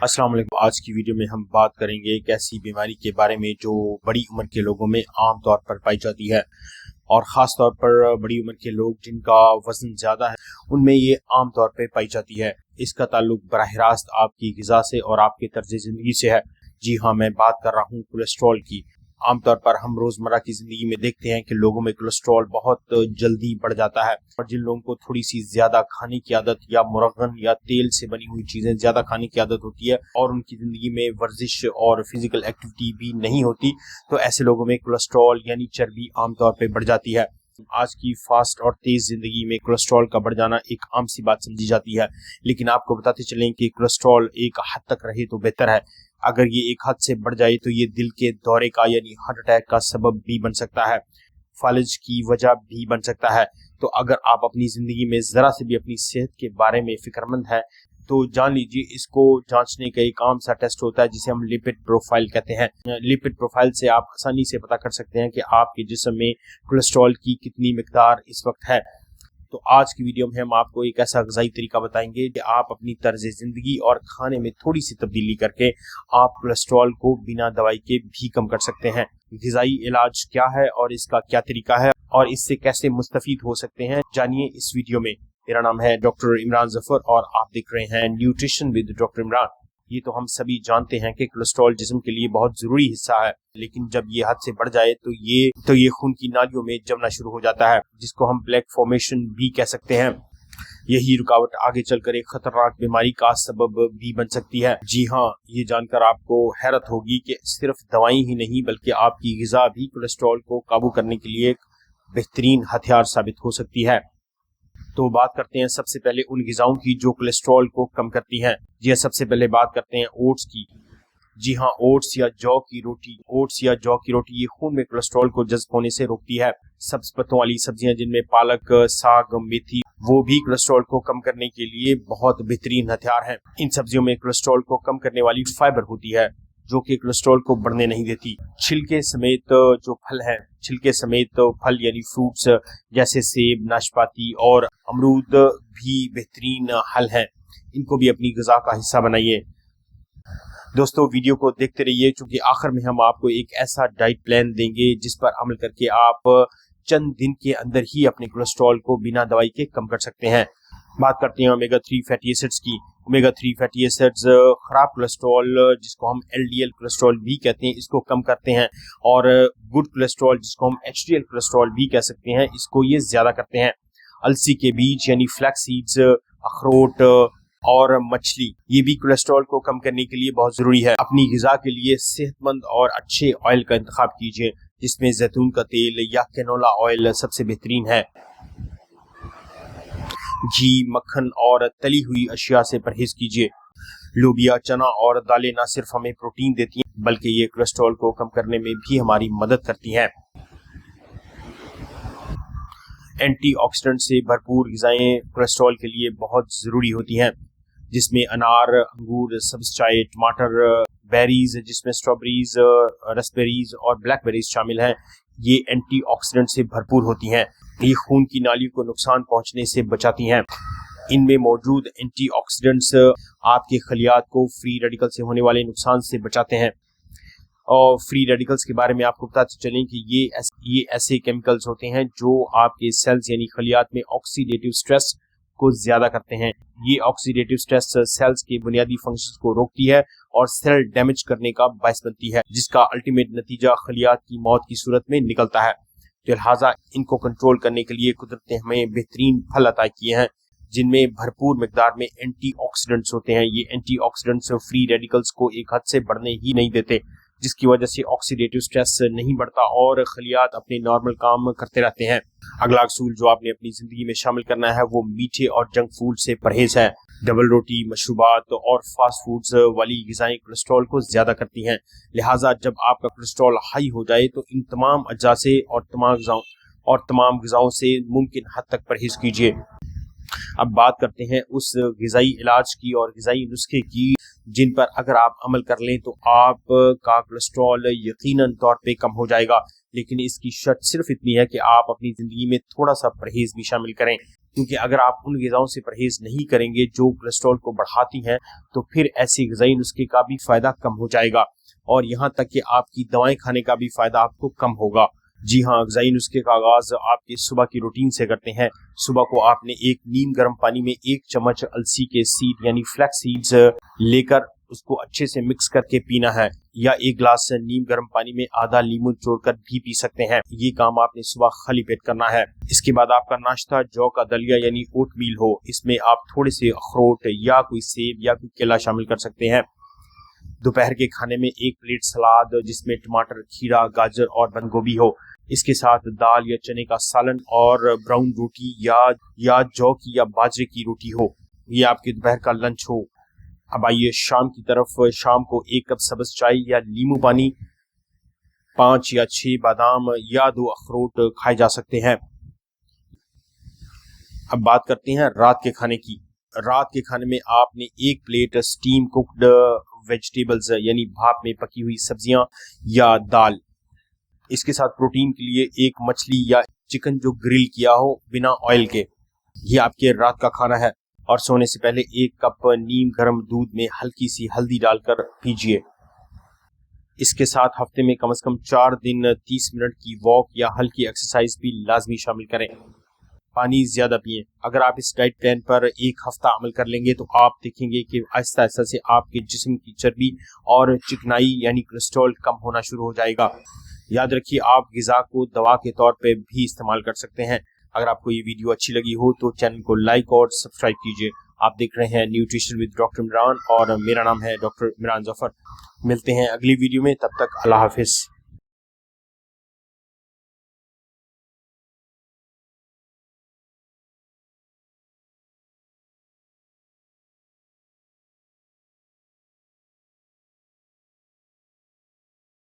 अस्सलाम वालेकुम। आज की वीडियो में हम बात करेंगे एक ऐसी बीमारी के बारे में जो बड़ी उम्र के लोगों में आम तौर पर पाई जाती है और ख़ास तौर पर बड़ी उम्र के लोग जिनका वज़न ज़्यादा है उनमें ये आम तौर पर पाई जाती है। इसका ताल्लुक बराह रास्त आपकी ग़िज़ा से और आपके तर्ज़ ज़िंदगी से है। जी हाँ, मैं बात कर रहा हूँ कोलेस्ट्रॉल की। आमतौर पर हम रोज़मर्रा की ज़िंदगी में देखते हैं कि लोगों में कोलेस्ट्रॉल बहुत जल्दी बढ़ जाता है और जिन लोगों को थोड़ी सी ज़्यादा खाने की आदत या मुरगन या तेल से बनी हुई चीज़ें ज़्यादा खाने की आदत होती है और उनकी ज़िंदगी में वर्जिश और फिजिकल एक्टिविटी भी नहीं होती, तो ऐसे लोगों में कोलेस्ट्रॉल यानी चर्बी आमतौर पर बढ़ जाती है। आज की फास्ट और तेज़ ज़िंदगी में कोलेस्ट्रॉल का बढ़ जाना एक आम सी बात समझी जाती है, लेकिन आपको बताते चलें कि कोलेस्ट्रॉल एक हद तक रहे तो बेहतर है। अगर ये एक हद से बढ़ जाए तो ये दिल के दौरे का यानी हार्ट अटैक का सबब भी बन सकता है, फालिज की वजह भी बन सकता है। तो अगर आप अपनी ज़िंदगी में ज़रा से भी अपनी सेहत के बारे में फ़िक्रमंद है तो जान लीजिए इसको जांचने का एक आम सा टेस्ट होता है जिसे हम लिपिड प्रोफाइल कहते हैं। लिपिड प्रोफाइल से आप आसानी से पता कर सकते हैं कि आपके जिस्म में कोलेस्ट्रॉल की कितनी मिकदार इस वक्त है। तो आज की वीडियो में हम आपको एक ऐसा ग़िज़ाई तरीका बताएंगे कि आप अपनी तर्ज ज़िंदगी और खाने में थोड़ी सी तब्दीली करके आप कोलेस्ट्रॉल को बिना दवाई के भी कम कर सकते हैं। ग़िज़ाई इलाज क्या है और इसका क्या तरीका है और इससे कैसे मुस्तफ़ीद हो सकते हैं, जानिए इस वीडियो में। मेरा नाम है डॉक्टर इमरान ज़फ़र और आप देख रहे हैं न्यूट्रिशन विद डॉक्टर इमरान। ये तो हम सभी जानते हैं कि कोलेस्ट्रॉल जिस्म के लिए बहुत ज़रूरी हिस्सा है, लेकिन जब ये हद से बढ़ जाए तो ये खून की नालियों में जमना शुरू हो जाता है, जिसको हम प्लेक फॉर्मेशन भी कह सकते हैं। यही रुकावट आगे चलकर एक खतरनाक बीमारी का सबब भी बन सकती है। जी हाँ, ये जानकर आपको हैरत होगी कि सिर्फ दवाई ही नहीं बल्कि आपकी ग़िज़ा भी कोलेस्ट्रॉल को काबू करने के लिए एक बेहतरीन हथियार साबित हो सकती है। तो बात करते हैं सबसे पहले उन ग़िज़ाओं की जो कोलेस्ट्रॉल को कम करती हैं। जी, सबसे पहले बात करते हैं ओट्स की। जी हाँ, ओट्स या जौ की रोटी ये खून में कोलेस्ट्रॉल को जज़्ब होने से रोकती है। सब्ज़ पत्तों वाली सब्जियां जिनमें पालक, साग, मेथी, वो भी कोलेस्ट्रॉल को कम करने के लिए बहुत बेहतरीन हथियार हैं। इन सब्जियों में कोलेस्ट्रॉल को कम करने वाली फाइबर होती है जो कि कोलेस्ट्रॉल को बढ़ने नहीं देती। छिलके समेत फल यानी फ्रूट्स जैसे सेब, नाशपाती और अमरूद भी बेहतरीन हल हैं। इनको भी अपनी ग़िज़ा का हिस्सा बनाइए। दोस्तों, वीडियो को देखते रहिए क्योंकि आखिर में हम आपको एक ऐसा डाइट प्लान देंगे जिस पर अमल करके आप चंद दिन के अंदर ही अपने कोलेस्ट्रॉल को बिना दवाई के कम कर सकते हैं। बात करते हैं ओमेगा 3 फैटी एसिड्स की। ओमेगा 3 फैटी एसिड्स खराब कोलेस्ट्रॉल जिसको हम एलडीएल कोलेस्ट्रॉल भी कहते हैं इसको कम करते हैं और गुड कोलेस्ट्रॉल जिसको हम एचडीएल कोलेस्ट्रॉल भी कह सकते हैं इसको ये ज़्यादा करते हैं। अलसी के बीज यानी फ्लैक्स सीड्स, अखरोट और मछली ये भी कोलेस्ट्रॉल को कम करने के लिए बहुत ज़रूरी है। अपनी ग़िज़ा के लिए सेहतमंद और अच्छे ऑयल का इंतखाब कीजिए जिसमें जैतून का तेल या कैनोला ऑयल सबसे बेहतरीन है। घी, मक्खन और तली हुई अशिया से परहेज कीजिए। लोबिया, चना और दालें न सिर्फ हमें प्रोटीन देती हैं बल्कि ये कोलेस्ट्रॉल को कम करने में भी हमारी मदद करती हैं। एंटीऑक्सीडेंट से भरपूर ग़िज़ाएं कोलेस्ट्रॉल के लिए बहुत ज़रूरी होती हैं, जिसमें अनार, अंगूर, सब्ज़ चाय, टमाटर, बेरीज जिसमें स्ट्रॉबेरीज, रसबेरीज और ब्लैकबेरीज शामिल हैं। ये एंटीऑक्सीडेंट से भरपूर होती हैं। ये खून की नालियों को नुकसान पहुंचने से बचाती हैं। इनमें मौजूद एंटीऑक्सीडेंट्स आपके खलियात को फ्री रेडिकल से होने वाले नुकसान से बचाते हैं। और फ्री रेडिकल्स के बारे में आपको बताते चलें कि ये ऐसे केमिकल्स होते हैं जो आपके सेल्स यानी खलियात में ऑक्सीडेटिव स्ट्रेस को ज़्यादा करते हैं। ये ऑक्सीडेटिव स्ट्रेस सेल्स के बुनियादी फंक्शंस को रोकती है और सेल डैमेज करने का बायस बनती है, जिसका अल्टीमेट नतीजा खलियात की मौत की सूरत में निकलता है। तो लिहाजा इनको कंट्रोल करने के लिए कुदरत ने हमें बेहतरीन फल अता किए हैं जिनमें भरपूर मिकदार में एंटीऑक्सीडेंट्स होते हैं। ये एंटीऑक्सीडेंट्स फ्री रेडिकल्स को एक हद से बढ़ने ही नहीं देते, जिसकी वजह से ऑक्सीडेटिव स्ट्रेस नहीं बढ़ता और खलियात अपने नॉर्मल काम करते रहते हैं। अगला असूल जो आपने अपनी ज़िंदगी में शामिल करना है वो मीठे और जंक फूड से परहेज है। डबल रोटी, मशरूबात और फास्ट फूड्स वाली ग़िज़ाएं कोलेस्ट्रॉल को ज़्यादा करती हैं। लिहाजा जब आपका कोलेस्ट्रॉल हाई हो जाए तो इन तमाम अज्जा से और तमाम ग़िज़ाओं से मुमकिन हद तक परहेज कीजिए। अब बात करते हैं उस ग़िज़ाई इलाज की और ग़िज़ाई नुस्खे की जिन पर अगर आप अमल कर लें तो आपका कोलेस्ट्रॉल यकीनन तौर पे कम हो जाएगा, लेकिन इसकी शर्त सिर्फ इतनी है कि आप अपनी ज़िंदगी में थोड़ा सा परहेज भी शामिल करें। क्योंकि अगर आप उन ग़िज़ाओं से परहेज़ नहीं करेंगे जो कोलेस्ट्रॉल को बढ़ाती हैं, तो फिर ऐसे ग़िज़ाई नुस्खे का भी फ़ायदा कम हो जाएगा और यहाँ तक कि आपकी दवाएं खाने का भी फ़ायदा आपको कम होगा। जी हाँ, ग़िज़ाई नुस्खे का आगाज़ आपके सुबह की रूटीन से करते हैं। सुबह को आपने एक नीम गर्म पानी में 1 चम्मच अलसी के सीड यानी फ्लैक्स सीड्स लेकर उसको अच्छे से मिक्स करके पीना है, या 1 गिलास नीम गर्म पानी में आधा नींबू निचोड़कर भी पी सकते हैं। ये काम आपने सुबह खाली पेट करना है। इसके बाद आपका नाश्ता जौ का दलिया यानी ओटमील हो। इसमें आप थोड़े से अखरोट या कोई सेब या कोई केला शामिल कर सकते हैं। दोपहर के खाने में 1 प्लेट सलाद जिसमें टमाटर, खीरा, गाजर और बंद गोभी हो। इसके साथ दाल या चने का सालन और ब्राउन रोटी या जौ की या बाजरे की रोटी हो। ये आपके दोपहर का लंच हो। अब आइए शाम की तरफ। शाम को 1 कप सब्ज चाय या नींबू पानी, 5 या 6 बादाम या 2 अखरोट खाए जा सकते हैं। अब बात करते हैं रात के खाने की। रात के खाने में आपने 1 प्लेट स्टीम कुक्ड वेजिटेबल्स यानी भाप में पकी हुई सब्जियां या दाल। इसके साथ प्रोटीन के लिए 1 मछली या चिकन जो ग्रिल किया हो बिना ऑयल के। ये आपके रात का खाना है। और सोने से पहले 1 कप नीम गर्म दूध में हल्की सी हल्दी डालकर पीजिए। इसके साथ हफ्ते में कम से कम 4 दिन 30 मिनट की वॉक या हल्की एक्सरसाइज भी लाजमी शामिल करें। पानी ज्यादा पिएं। अगर आप इस डाइट प्लान पर 1 हफ्ता अमल कर लेंगे तो आप देखेंगे कि आहिस्ता आहिस्ता से आपके जिस्म की चर्बी और चिकनाई यानी कोलेस्ट्रॉल कम होना शुरू हो जाएगा। याद रखिए, आप ग़िज़ा को दवा के तौर पे भी इस्तेमाल कर सकते हैं। अगर आपको ये वीडियो अच्छी लगी हो तो चैनल को लाइक और सब्सक्राइब कीजिए। आप देख रहे हैं न्यूट्रिशन विद डॉक्टर इमरान और मेरा नाम है डॉक्टर इमरान जफर। मिलते हैं अगली वीडियो में, तब तक अल्लाह हाफिज़।